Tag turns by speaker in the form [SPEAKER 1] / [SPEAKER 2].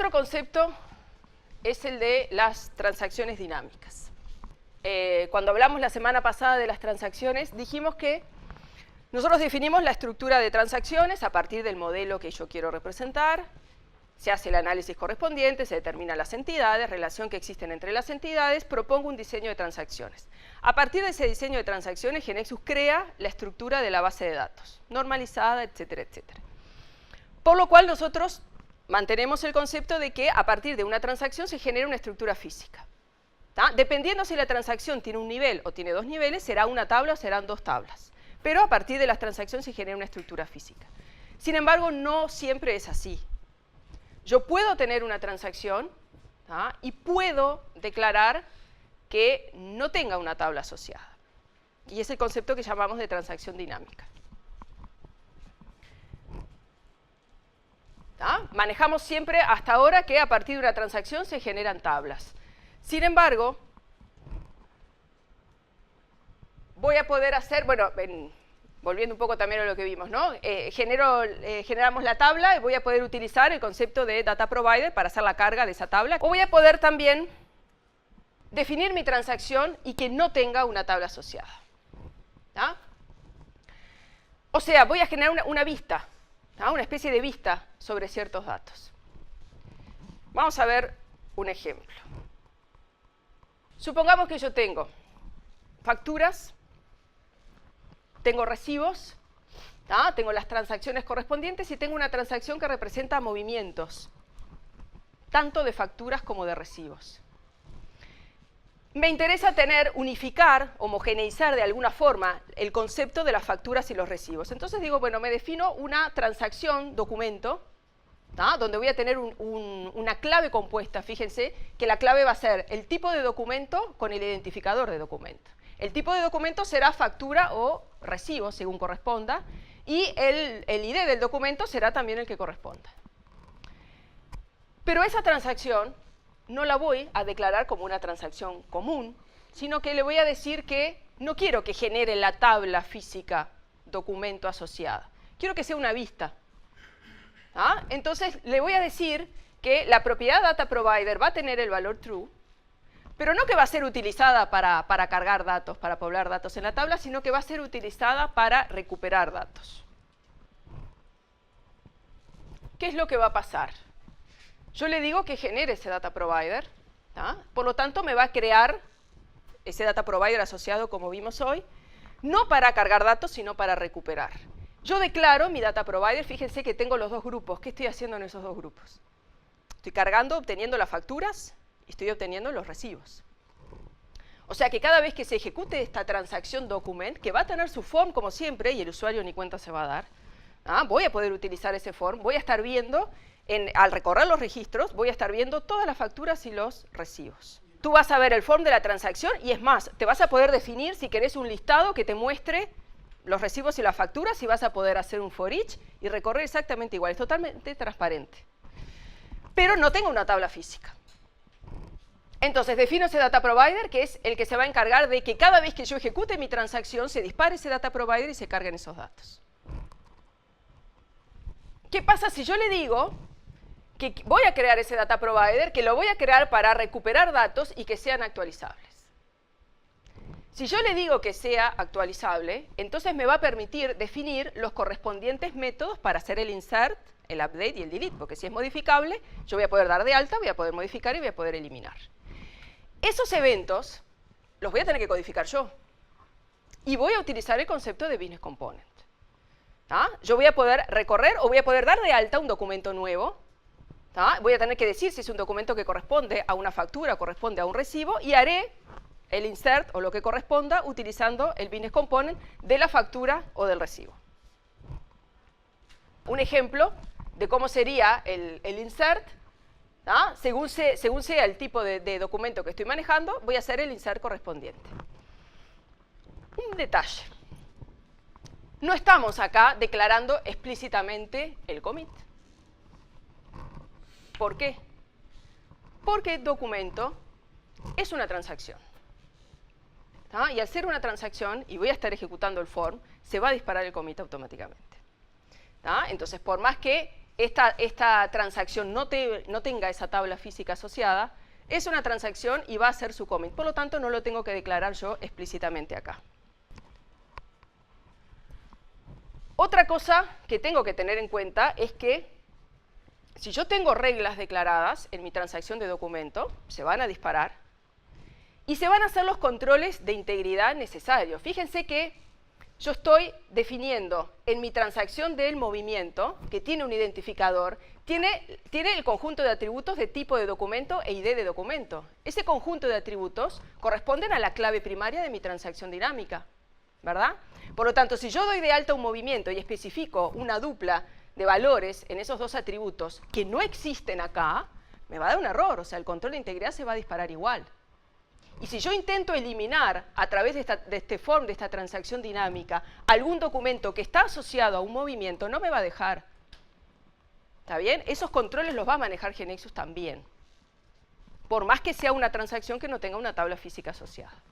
[SPEAKER 1] Otro concepto es el de las transacciones dinámicas. Cuando hablamos la semana pasada de las transacciones, dijimos que nosotros definimos la estructura de transacciones a partir del modelo que yo quiero representar, se hace el análisis correspondiente, se determinan las entidades, relación que existen entre las entidades, propongo un diseño de transacciones. A partir de ese diseño de transacciones, GeneXus crea la estructura de la base de datos, normalizada, etcétera, etcétera. Por lo cual nosotros mantenemos el concepto de que a partir de una transacción se genera una estructura física. Dependiendo si la transacción tiene un nivel o tiene dos niveles, será una tabla o serán dos tablas. Pero a partir de las transacciones se genera una estructura física. Sin embargo, no siempre es así. Yo puedo tener una transacción y puedo declarar que no tenga una tabla asociada. Y es el concepto que llamamos de transacción dinámica. Manejamos siempre hasta ahora que a partir de una transacción se generan tablas. Sin embargo, voy a poder hacer, bueno, volviendo un poco también a lo que vimos, ¿no? Generamos la tabla y voy a poder utilizar el concepto de data provider para hacer la carga de esa tabla. O voy a poder también definir mi transacción y que no tenga una tabla asociada. O sea, voy a generar una vista, una especie de vista sobre ciertos datos. Vamos a ver un ejemplo. Supongamos que yo tengo facturas, tengo recibos, tengo las transacciones correspondientes y tengo una transacción que representa movimientos, tanto de facturas como de recibos. Me interesa unificar, homogeneizar de alguna forma el concepto de las facturas y los recibos. Entonces digo, bueno, me defino una transacción, documento, donde voy a tener una clave compuesta. Fíjense que la clave va a ser el tipo de documento con el identificador de documento. El tipo de documento será factura o recibo, según corresponda, y el ID del documento será también el que corresponda. Pero esa transacción no la voy a declarar como una transacción común, sino que le voy a decir que no quiero que genere la tabla física documento asociada. Quiero que sea una vista. Entonces le voy a decir que la propiedad data provider va a tener el valor true, pero no que va a ser utilizada para cargar datos, para poblar datos en la tabla, sino que va a ser utilizada para recuperar datos. ¿Qué es lo que va a pasar? Yo le digo que genere ese data provider, por lo tanto me va a crear ese data provider asociado, como vimos hoy, no para cargar datos, sino para recuperar. Yo declaro mi data provider, fíjense que tengo los dos grupos. ¿Qué estoy haciendo en esos dos grupos? Estoy cargando, obteniendo las facturas y estoy obteniendo los recibos. O sea que cada vez que se ejecute esta transacción document, que va a tener su form como siempre, y el usuario ni cuenta se va a dar, voy a poder utilizar ese form, voy a estar viendo, al recorrer los registros, voy a estar viendo todas las facturas y los recibos. Tú vas a ver el form de la transacción y es más, te vas a poder definir si querés un listado que te muestre los recibos y las facturas y vas a poder hacer un for each y recorrer exactamente igual, es totalmente transparente. Pero no tengo una tabla física. Entonces defino ese data provider, que es el que se va a encargar de que cada vez que yo ejecute mi transacción se dispare ese data provider y se carguen esos datos. ¿Qué pasa si yo le digo que voy a crear ese data provider, que lo voy a crear para recuperar datos y que sean actualizables? Si yo le digo que sea actualizable, entonces me va a permitir definir los correspondientes métodos para hacer el insert, el update y el delete, porque si es modificable, yo voy a poder dar de alta, voy a poder modificar y voy a poder eliminar. Esos eventos los voy a tener que codificar yo. Y voy a utilizar el concepto de business component. Yo voy a poder recorrer o voy a poder dar de alta un documento nuevo. Voy a tener que decir si es un documento que corresponde a una factura o corresponde a un recibo y haré el insert o lo que corresponda utilizando el business component de la factura o del recibo. Un ejemplo de cómo sería el insert, según sea el tipo de documento que estoy manejando, voy a hacer el insert correspondiente. Un detalle. No estamos acá declarando explícitamente el commit. ¿Por qué? Porque el documento es una transacción. Y al ser una transacción, y voy a estar ejecutando el form, se va a disparar el commit automáticamente. Entonces, por más que esta transacción no tenga esa tabla física asociada, es una transacción y va a ser su commit. Por lo tanto, no lo tengo que declarar yo explícitamente acá. Otra cosa que tengo que tener en cuenta es que si yo tengo reglas declaradas en mi transacción de documento, se van a disparar y se van a hacer los controles de integridad necesarios. Fíjense que yo estoy definiendo en mi transacción del movimiento, que tiene un identificador, tiene el conjunto de atributos de tipo de documento e ID de documento. Ese conjunto de atributos corresponden a la clave primaria de mi transacción dinámica, ¿verdad? Por lo tanto, si yo doy de alta un movimiento y especifico una dupla de valores en esos dos atributos que no existen acá, me va a dar un error, o sea, el control de integridad se va a disparar igual. Y si yo intento eliminar a través de esta transacción dinámica algún documento que está asociado a un movimiento, no me va a dejar. ¿Está bien? Esos controles los va a manejar GNexus también, por más que sea una transacción que no tenga una tabla física asociada.